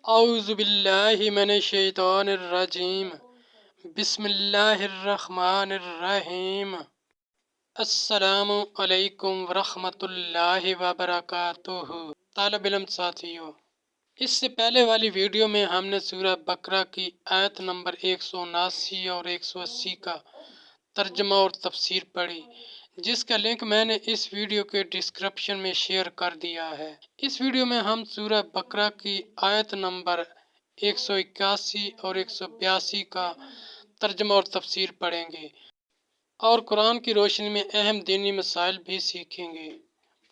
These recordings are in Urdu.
اعوذ باللہ من الشیطان الرجیم، بسم اللہ الرحمن الرحیم۔ السلام علیکم ورحمۃ اللہ وبرکاتہ۔ طالب علم ساتھیو، اس سے پہلے والی ویڈیو میں ہم نے سورہ بقرہ کی آیت نمبر 179 اور 180 کا ترجمہ اور تفسیر پڑھی، جس کا لنک میں نے اس ویڈیو کے ڈسکرپشن میں شیئر کر دیا ہے۔ اس ویڈیو میں ہم سورہ بقرہ کی آیت نمبر 181 اور 182 کا ترجمہ اور تفسیر پڑھیں گے اور قرآن کی روشنی میں اہم دینی مسائل بھی سیکھیں گے۔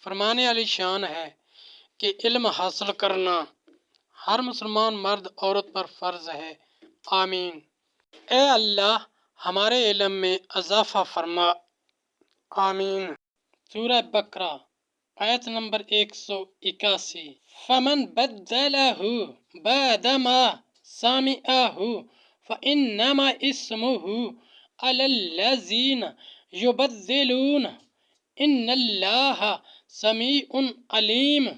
فرمانے علی شان ہے کہ علم حاصل کرنا ہر مسلمان مرد عورت پر فرض ہے۔ آمین۔ اے اللہ ہمارے علم میں اضافہ فرما۔ آمین۔ سورہ بقرہ آیت نمبر 181۔ فمن بدلہ بعد ما سمعہ فإنما اسمہ علی الذین یبدلونہ ان اللہ سمیع علیم۔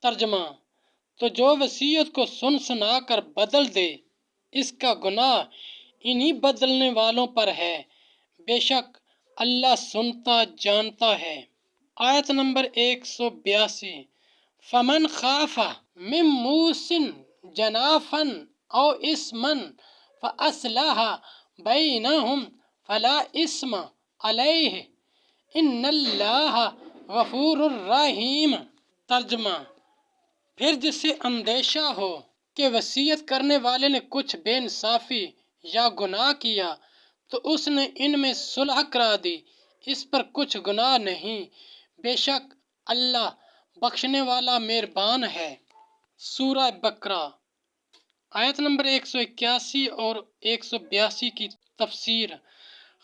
ترجمہ: تو جو وصیت کو سن سنا کر بدل دے، اس کا گناہ انہی بدلنے والوں پر ہے، بے شک اللہ سنتا جانتا ہے۔ آیت نمبر 182۔ فمن خاف من موص جنافا او اثما فاصلح بینہم فلا اثم علیہ ان اللہ غفور رحیم۔ ترجمہ: پھر جسے اندیشہ ہو کہ وصیت کرنے والے نے کچھ بے انصافی یا گناہ کیا تو اس نے ان میں صلح کرا دی، اس پر کچھ گناہ نہیں، بے شک اللہ بخشنے والا مہربان ہے۔ سورہ بقرہ آیت نمبر 181 اور 182 کی تفسیر۔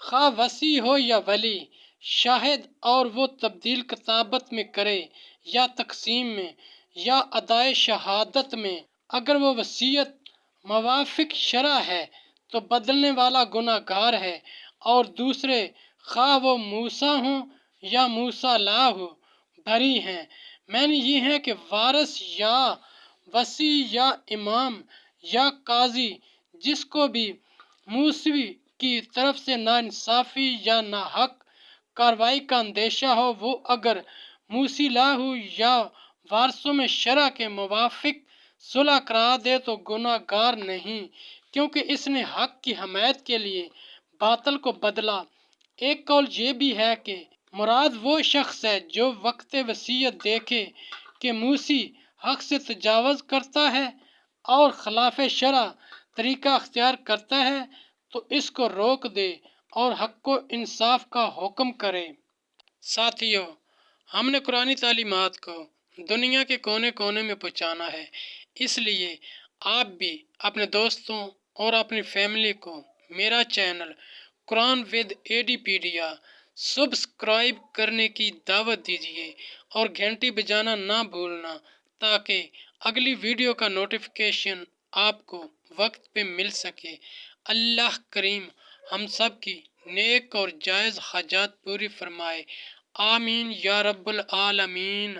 خواہ وصی ہو یا ولی، شاہد اور وہ تبدیل کتابت میں کرے یا تقسیم میں یا ادائے شہادت میں، اگر وہ وصیت موافق شرع ہے تو بدلنے والا گناہ گار ہے، اور دوسرے خواہ وہ موسیٰ ہوں یا موسیٰ لا ہو، بری ہیں۔ معنی یہ ہے کہ وارث یا وصی یا امام یا قاضی، جس کو بھی موصی کی طرف سے ناانصافی یا ناحق کارروائی کا اندیشہ ہو، وہ اگر موصی لا ہو یا وارثوں میں شرع کے موافق صلح کرا دے تو گناہ گار نہیں، کیونکہ اس نے حق کی حمایت کے لیے باطل کو بدلا۔ ایک قول یہ بھی ہے کہ مراد وہ شخص ہے جو وقت وصیت دیکھے کہ موصی حق سے تجاوز کرتا ہے اور خلاف شرع طریقہ اختیار کرتا ہے تو اس کو روک دے اور حق و انصاف کا حکم کرے۔ ساتھیو، ہم نے قرآنی تعلیمات کو دنیا کے کونے کونے میں پہنچانا ہے، اس لیے آپ بھی اپنے دوستوں اور اپنی فیملی کو میرا چینل قرآن ود ایڈیپیڈیا سبسکرائب کرنے کی دعوت دیجیے اور گھنٹی بجانا نہ بھولنا، تاکہ اگلی ویڈیو کا نوٹیفیکیشن آپ کو وقت پہ مل سکے۔ اللہ کریم ہم سب کی نیک اور جائز حاجات پوری فرمائے۔ آمین یا رب العالمین۔